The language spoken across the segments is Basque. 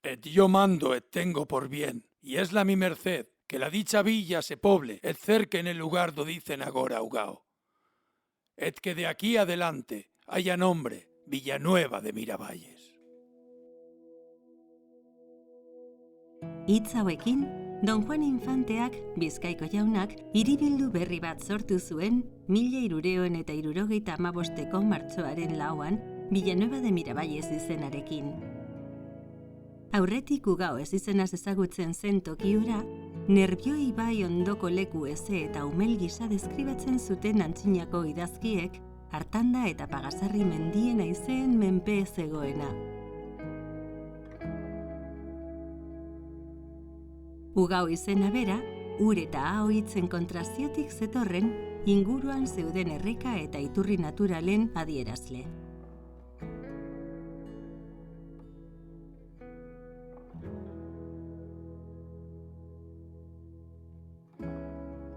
Et yo mando et tengo por bien, y es la mi merced, que la dicha villa se poble, et cerque en el lugar do dicen agora Ugao. Et que de aquí adelante haya nombre Villanueva de Miravalles. Hitz hauekin, Don Juan Infanteak, Bizkaiko jaunak, hiribildu berri bat sortu zuen 1375ko martxoaren 4 Villanueva de Miravalles izenarekin. Aurretik Ugao ez izenaz ezagutzen zen tokiura, Nerbioi bai ondoko leku eze eta umel gisa deskribatzen zuten antzinako idazkiek, Artanda eta Pagasarri mendien aizeen menpe zegoena. Ugao izena bera, ur eta hau hitzen kontraziotik zetorren, inguruan zeuden erreka eta iturri naturalen adierazle.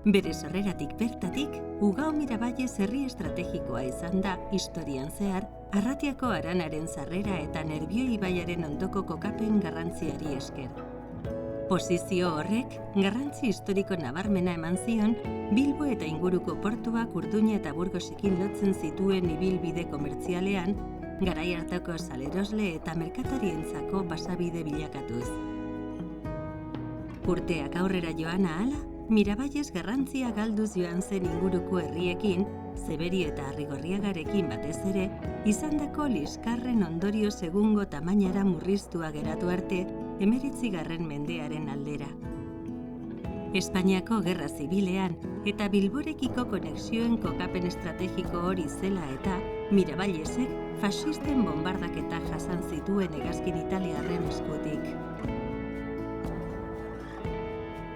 Bere sorreratik bertatik, Ugao Miravalles herri estrategikoa izan da historian zehar, Arratiako haranaren sarrera eta Nerbioi ibaiaren ondoko kokapen garrantziari esker. Posizio horrek, garrantzi historiko nabarmena eman zion, Bilbo eta inguruko portuak Urduña eta Burgosekin lotzen zituen ibilbide komertzialean, garai hartako salerosle eta merkatarientzako pasabide bilakatuz. Urteak aurrera joan ahala, Miravalles garrantzia galduz joan zen inguruko herriekin, Zeberio eta Arrigorriagarekin batez ere, izandako liskarren ondorio segungo tamainara murriztua geratu arte, 19. mendearen aldera. Espainiako Gerra Zibilean eta Bilborekiko konexioen kokapen estrategiko hori zela eta Miravallesek faxisten bombardaketa jasan zituen hegazkin italiarren eskutik.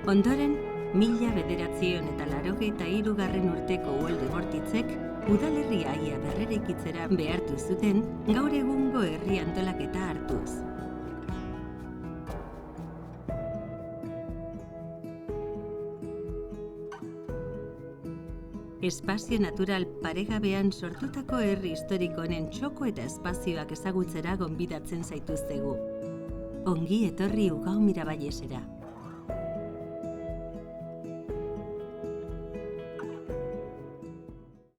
Ondoren, 1983 urteko Uholde Bortitzek udalerria ia berreraikitzera behartu zuten gaur egungo herri antolaketa hartuz. Espazio natural paregabean sortutako herri historiko honen txoko eta espazioak ezagutzera gonbidatzen zaituztegu. Ongi etorri Ugao Miravallesera.